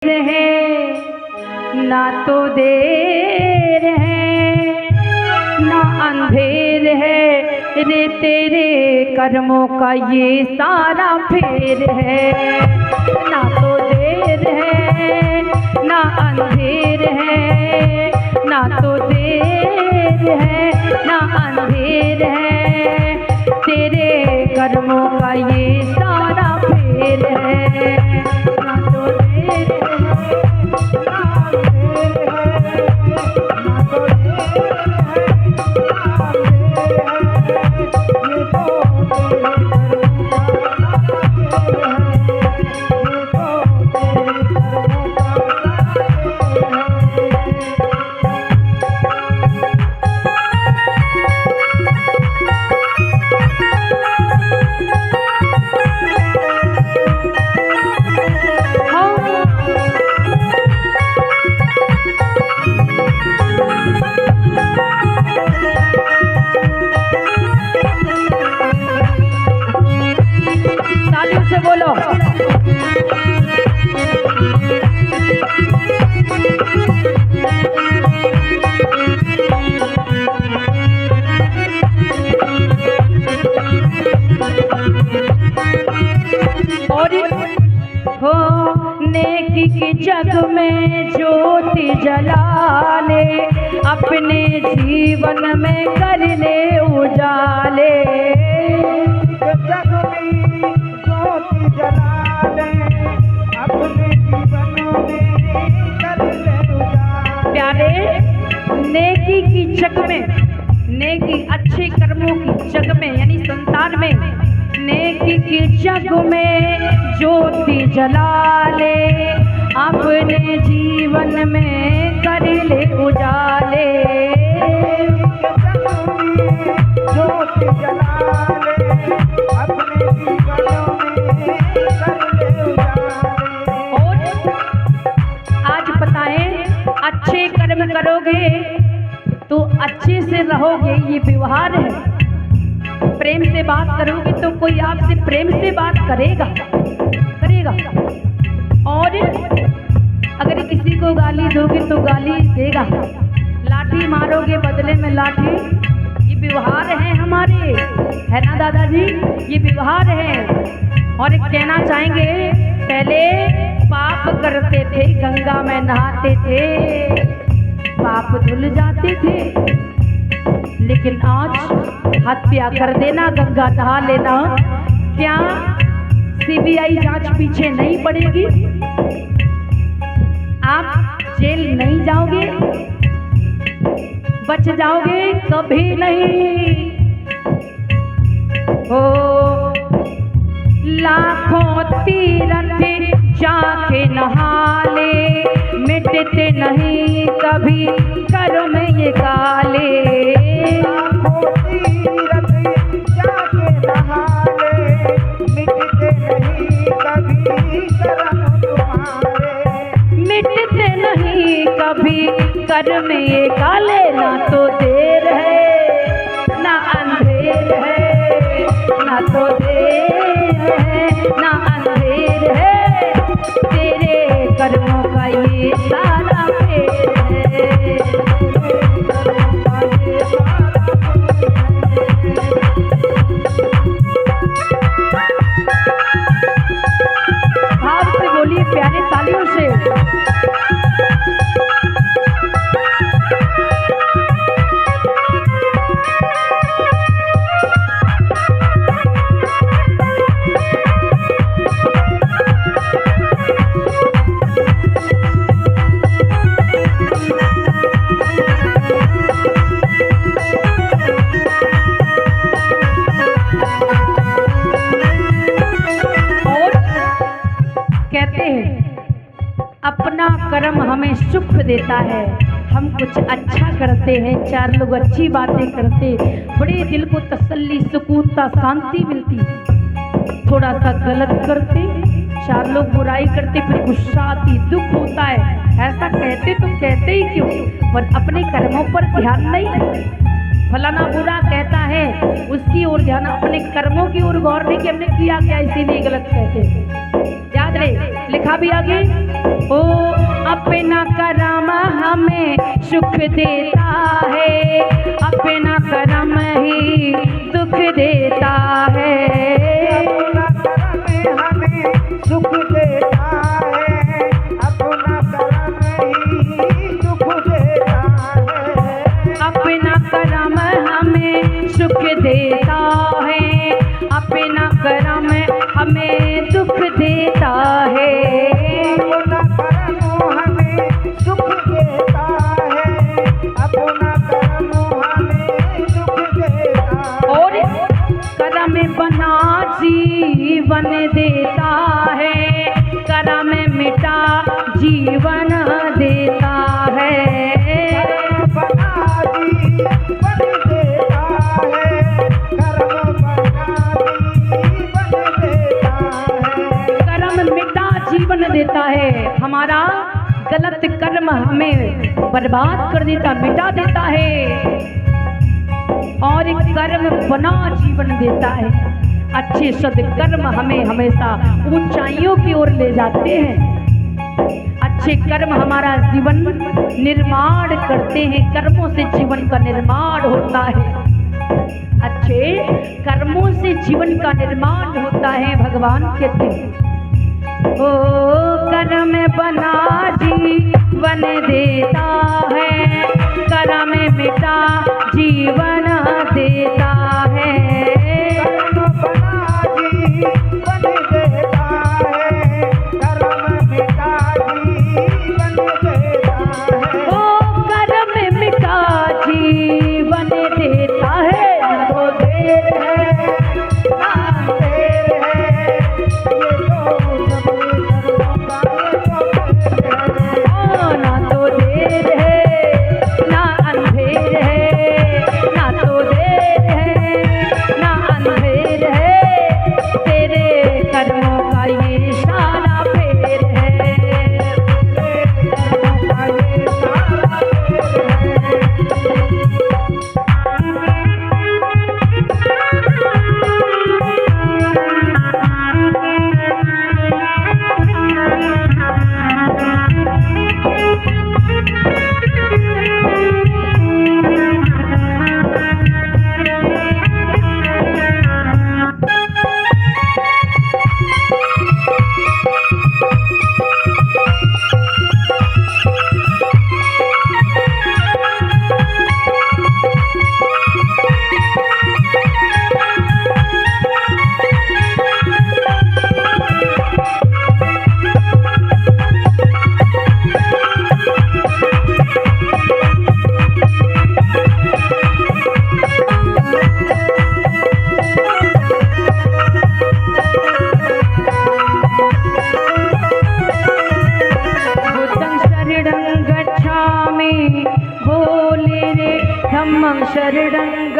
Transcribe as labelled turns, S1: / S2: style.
S1: है ना तो देर है ना अंधेर है रे तेरे कर्मों का ये सारा फेर है। ना तो देर है ना अंधेर है ना तो देर है ना अंधेर है तेरे कर्मों का ये सारा फेर है। ना तो देर है नेकी की जग में ज्योति जला ले अपने जीवन में कर ले उजाले। जग में ज्योति जला ले अपने जीवन में कर ले उजाले। प्यारे, नेकी की जग में, नेकी अच्छे कर्मों की जग में यानी संसार में, नेकी की जग में ज्योति जला ले अपने जीवन में कर ले उजाले। ज्योति जला ले अपने जीवन में कर ले उजाले। और आज बताएं, अच्छे कर्म करोगे तो अच्छे से रहोगे, ये व्यवहार है। प्रेम से बात करोगे तो कोई आपसे प्रेम से बात करेगा। और अगर किसी को गाली दोगे तो गाली देगा। लाठी मारोगे बदले में लाठी, ये व्यवहार है हमारे, है ना दादाजी? ये व्यवहार है। और एक कहना चाहेंगे, पहले पाप करते थे, गंगा में नहाते थे, पाप धुल जाते थे, लेकिन आज हत्या कर देना, गंगा नहा लेना, क्या सीबीआई जांच पीछे नहीं पड़ेगी? आप जेल नहीं जाओगे, बच जाओगे? कभी नहीं। हो लाखों तीर्थ जाके नहा ले, मिटते नहीं कभी कर्म ये काले। मिटते नहीं कभी कर्म ये काले। ना तो देर है ना अंधेर है ना तो देर है ना अंधेर है तेरे कर्मों का ये सारा फेर है। भाव से बोलिए, प्यारे तालियों से। कहते हैं अपना कर्म हमें सुख देता है। हम कुछ अच्छा करते हैं, चार लोग अच्छी बातें करते, बड़े दिल को तसल्ली, सुकूनता, शांति मिलती। थोड़ा सा गलत करते, चार लोग बुराई करते, फिर गुस्सा आती, दुख होता है। ऐसा कहते तो कहते ही क्यों, पर अपने कर्मों पर ध्यान नहीं। फलाना बुरा कहता है, उसकी ओर ध्यान, अपने कर्मों की ओर गौर नहीं कि हमने किया क्या, इसीलिए गलत कहते। याद रहे, लिखा भी आगे ओ अपना करम हमें सुख देता है, अपना करम ही दुख देता है।
S2: अपना करम हमें सुख देता है, अपना करम ही दुख देता है।
S1: अपना करम हमें सुख देता है, अपना करम हमें दुख देता है।
S2: अपना करम हमें सुख देता है, अपना करम हमें सुख देता है।
S1: और करम बना जीवन देता है, करम मिटा जीवन देता है।
S2: करम बना जीवन देता है, करम बना जीवन देता है।
S1: कर्म मिटा जीवन देता है। हमारा गलत कर्म हमें बर्बाद कर देता, मिटा देता है, और एक कर्म बना जीवन देता है। अच्छे सद्कर्म हमें हमेशा ऊंचाइयों की ओर ले जाते हैं। अच्छे कर्म हमारा जीवन निर्माण करते हैं, कर्मों से जीवन का निर्माण होता है। अच्छे कर्मों से जीवन का निर्माण होता है। भगवान कहते हैं ओ कर्म बना जीवन देता है, कर्म मिटा जीवन देता है।
S2: कर्म बना जीवन देता है, कर्म मिटा जीवन देता है।
S1: ओ कर्म मिटा जीवन देता है।
S2: तो देर है ना देर है, ये तो सबके कर्मों का ये तो देर है।
S1: ना तो देर है ना अंधेर है, ना तो देर है ना अंधेर है, तेरे कर्मों का ये सारा फेर है।
S2: कर्मों का ये सारा फेर है।
S1: बुद्धं शरणं गच्छामि, भोले रे धम्मं शरणं